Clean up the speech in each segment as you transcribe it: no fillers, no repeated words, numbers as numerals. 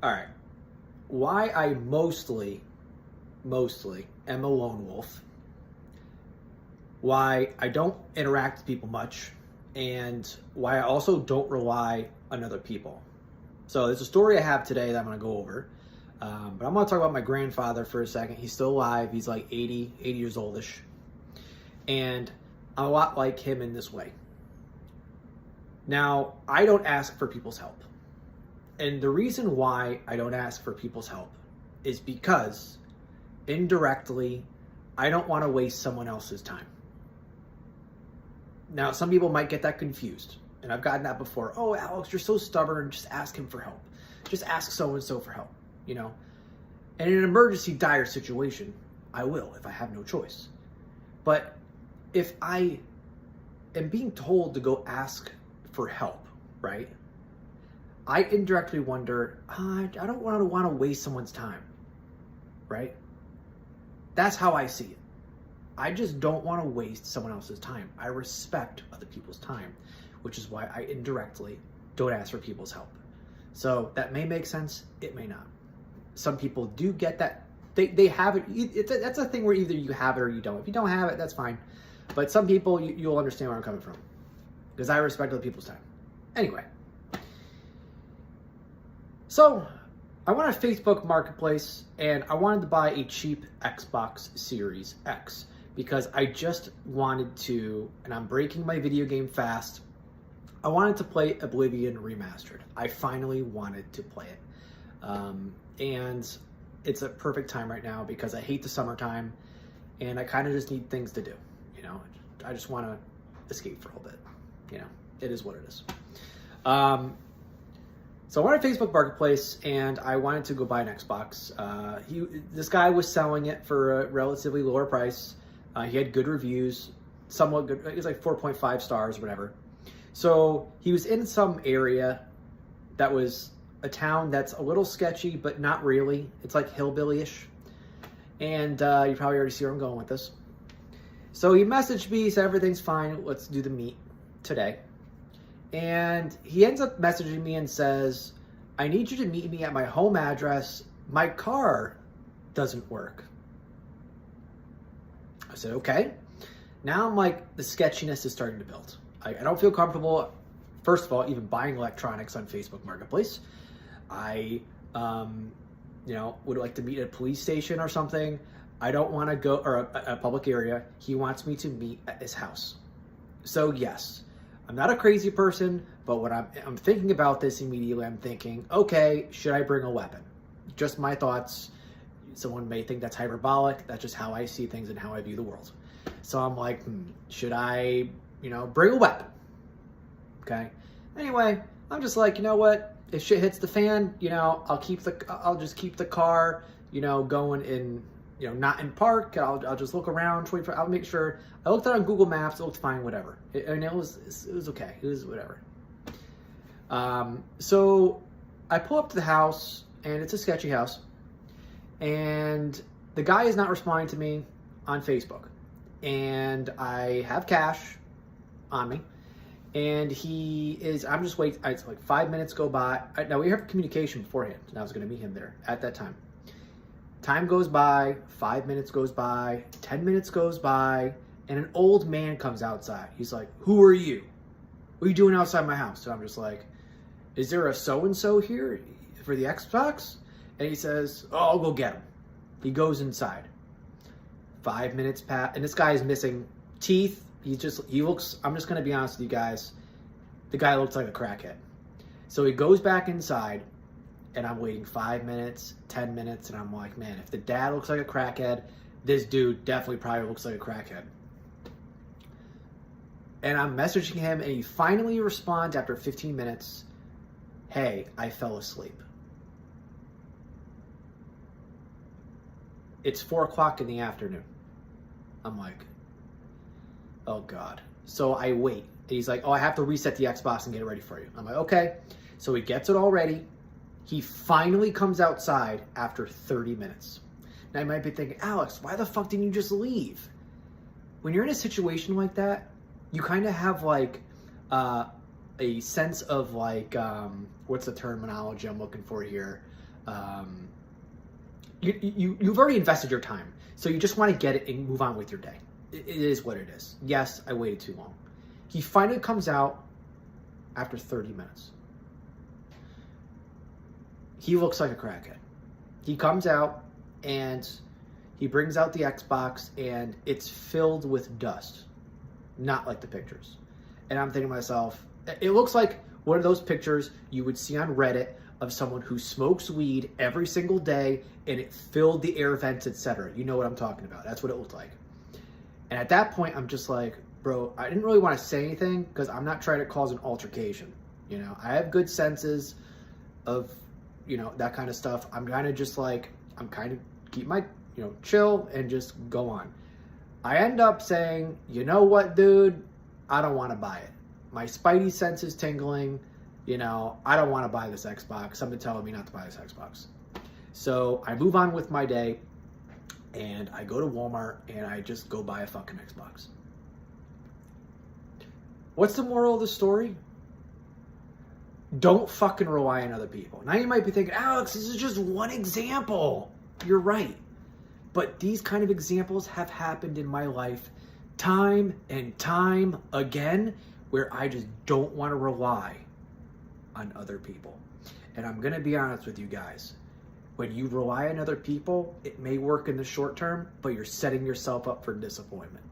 All right. Why I mostly am a lone wolf. Why I don't interact with people much, and why I also don't rely on other people. So there's a story I have today that I'm going to go over. But I'm going to talk about my grandfather for a second. He's still alive. He's like 80 years oldish. And I'm a lot like him in this way. Now, I don't ask for people's help. And the reason why I don't ask for people's help is because indirectly, I don't want to waste someone else's time. Now, some people might get that confused. And I've gotten that before. Oh, Alex, you're so stubborn. Just ask him for help. Just ask so-and-so for help, you know? And in an emergency, dire situation, I will if I have no choice. But if I am being told to go ask for help, right? I indirectly wonder, I don't want to waste someone's time, right? That's how I see it. I just don't want to waste someone else's time. I respect other people's time, which is why I indirectly don't ask for people's help. So that may make sense, it may not. Some people do get that. They have it. That's a thing where either you have it or you don't. If you don't have it, that's fine. But some people, you'll understand where I'm coming from. Because I respect other people's time. Anyway. So, I went on Facebook Marketplace and I wanted to buy a cheap Xbox Series X. Because I just wanted to, and I'm breaking my video game fast, I wanted to play Oblivion Remastered. I finally wanted to play it. And it's a perfect time right now because I hate the summertime and I kind of just need things to do. You know, I just want to escape for a little bit. You know, it is what it is. So I went on Facebook Marketplace and I wanted to go buy an Xbox. This guy was selling it for a relatively lower price. He had good reviews, somewhat good. It was like 4.5 stars or whatever. So he was in some area that was a town that's a little sketchy, but not really. It's like hillbilly-ish. And you probably already see where I'm going with this. So he messaged me, he said, everything's fine. Let's do the meet today. And he ends up messaging me and says, I need you to meet me at my home address. My car doesn't work. I said, okay. Now I'm like, the sketchiness is starting to build. I don't feel comfortable, first of all, even buying electronics on Facebook Marketplace. I, would like to meet at a police station or something. I don't want to go, or a public area. He wants me to meet at his house. So yes, I'm not a crazy person, but when I'm thinking about this immediately, I'm thinking, okay, should I bring a weapon? Just my thoughts. Someone may think that's hyperbolic. That's just how I see things and how I view the world. So I'm like, should I, bring a weapon? Okay. Anyway, I'm just like, you know what? If shit hits the fan, I'll just keep the car, going in, not in park. I'll just look around. I'll make sure. I looked at it on Google Maps. It looked fine. Whatever. It was okay. It was whatever. So I pull up to the house, and it's a sketchy house. And the guy is not responding to me on Facebook. And I have cash on me. And I'm just waiting. It's like 5 minutes go by. Now, we have communication beforehand. And I was going to meet him there at that time. Time goes by. 5 minutes goes by. 10 minutes goes by. And an old man comes outside. He's like, who are you? What are you doing outside my house? So I'm just like, is there a so-and-so here for the Xbox? And he says, oh, I'll go get him. He goes inside. 5 minutes pass, and this guy is missing teeth. He looks, I'm just going to be honest with you guys, the guy looks like a crackhead. So he goes back inside, and I'm waiting 5 minutes, 10 minutes, and I'm like, man, if the dad looks like a crackhead, this dude definitely probably looks like a crackhead. And I'm messaging him, and he finally responds after 15 minutes, hey, I fell asleep. It's 4 o'clock in the afternoon. I'm like, oh God. So I wait. And he's like, oh, I have to reset the Xbox and get it ready for you. I'm like, okay. So he gets it all ready. He finally comes outside after 30 minutes. Now you might be thinking, Alex, why the fuck didn't you just leave? When you're in a situation like that, you kind of have like a sense of like, what's the terminology I'm looking for here? You've already invested your time, so you just want to get it and move on with your day. It is what it is. Yes, I waited too long. He finally comes out after 30 minutes. He looks like a crackhead. He comes out and he brings out the Xbox and it's filled with dust, not like the pictures. And I'm thinking to myself, it looks like one of those pictures you would see on Reddit of someone who smokes weed every single day and it filled the air vents, etc. You know what I'm talking about. That's what it looked like. And at that point, I'm just like, bro, I didn't really want to say anything because I'm not trying to cause an altercation. You know, I have good senses of, you know, that kind of stuff. I'm kind of just like, I'm kind of keep my, you know, chill and just go on. I end up saying, you know what, dude, I don't want to buy it. My spidey sense is tingling. You know, I don't want to buy this Xbox. Something telling me not to buy this Xbox. So I move on with my day and I go to Walmart and I just go buy a fucking Xbox. What's the moral of the story? Don't fucking rely on other people. Now you might be thinking, Alex, this is just one example. You're right. But these kind of examples have happened in my life time and time again where I just don't want to rely on other people. And I'm going to be honest with you guys. When you rely on other people, it may work in the short term, but you're setting yourself up for disappointment.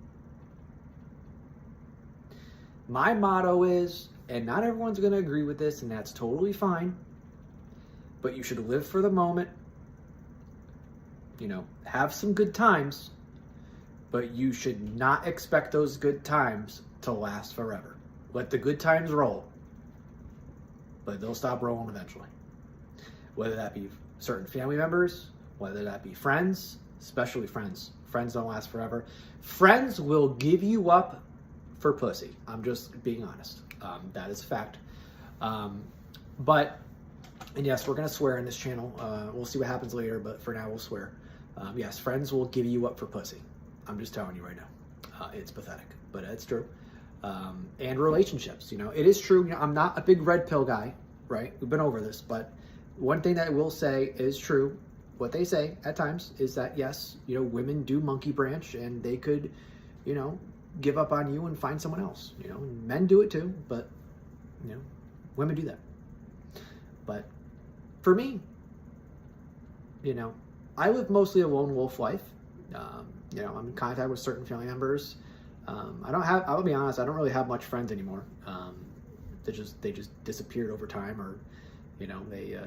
My motto is, and not everyone's going to agree with this, and that's totally fine, but you should live for the moment, you know, have some good times, but you should not expect those good times to last forever. Let the good times roll, but they'll stop rolling eventually. Whether that be certain family members, whether that be friends, especially friends. Friends don't last forever. Friends will give you up for pussy. I'm just being honest. That is a fact. But, and yes, we're going to swear in this channel. We'll see what happens later, but for now we'll swear. Yes, friends will give you up for pussy. I'm just telling you right now. It's pathetic, but it's true. And relationships, you know, it is true. You know, I'm not a big red pill guy, right? We've been over this, but one thing that I will say is true. What they say at times is that, yes, you know, women do monkey branch and they could, you know, give up on you and find someone else. You know, men do it too, but, you know, women do that. But for me, you know, I live mostly a lone wolf life. You know, I'm in contact with certain family members. I'll be honest, I don't really have much friends anymore. They just disappeared over time, or, you know, they,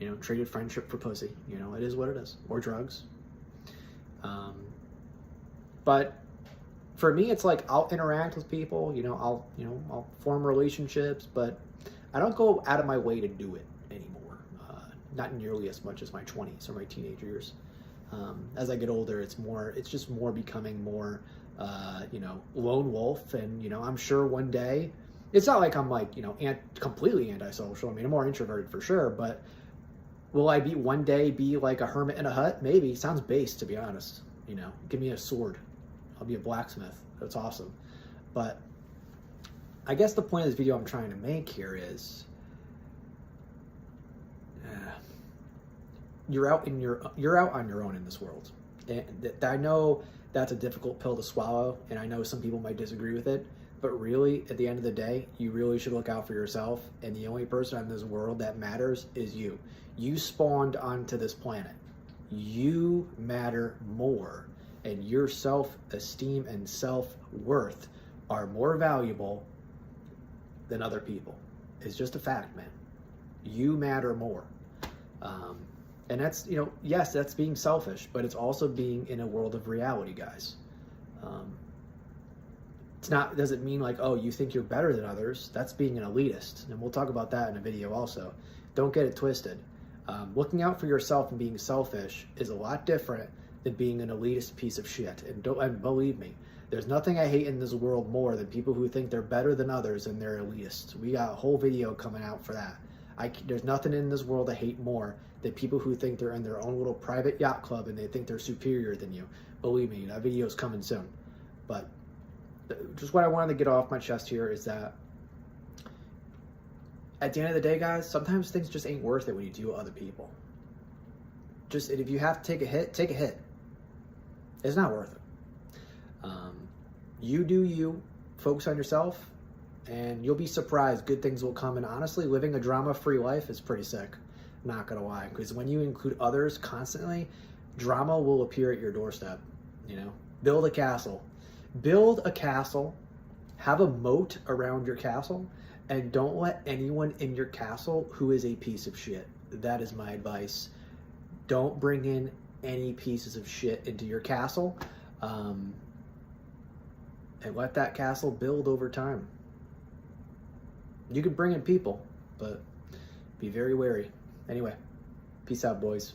you know, traded friendship for pussy. You know, it is what it is, or drugs. But for me, it's like I'll interact with people. You know, I'll form relationships, but I don't go out of my way to do it anymore. Not nearly as much as my 20s or my teenage years. As I get older, it's just more becoming more, you know, lone wolf. And, you know, I'm sure one day, it's not like I'm like, you know, completely antisocial. I mean, I'm more introverted for sure, but will I one day be like a hermit in a hut? Maybe. Sounds base, to be honest. You know, give me a sword. I'll be a blacksmith. That's awesome. But I guess the point of this video I'm trying to make here is, you're out on your own in this world. And I know that's a difficult pill to swallow, and I know some people might disagree with it, but really, at the end of the day, you really should look out for yourself, and the only person in this world that matters is you. You spawned onto this planet. You matter more, and your self-esteem and self-worth are more valuable than other people. It's just a fact, man. You matter more. And that's, you know, yes, that's being selfish, but it's also being in a world of reality, guys. Doesn't mean like, oh, you think you're better than others. That's being an elitist. And we'll talk about that in a video also. Don't get it twisted. Looking out for yourself and being selfish is a lot different than being an elitist piece of shit. And believe me, there's nothing I hate in this world more than people who think they're better than others and they're elitist. We got a whole video coming out for that. There's nothing in this world I hate more than people who think they're in their own little private yacht club and they think they're superior than you. Believe me, that video is coming soon. But just what I wanted to get off my chest here is that at the end of the day, guys, sometimes things just ain't worth it when you deal with other people. Just, if you have to take a hit, take a hit. It's not worth it. You do you, focus on yourself, and you'll be surprised. Good things will come. And honestly, living a drama-free life is pretty sick. Not gonna lie, because when you include others constantly, drama will appear at your doorstep. You know, build a castle. Build a castle. Have a moat around your castle, and don't let anyone in your castle who is a piece of shit. That is my advice. Don't bring in any pieces of shit into your castle, and let that castle build over time. You can bring in people, but be very wary. Anyway, peace out, boys.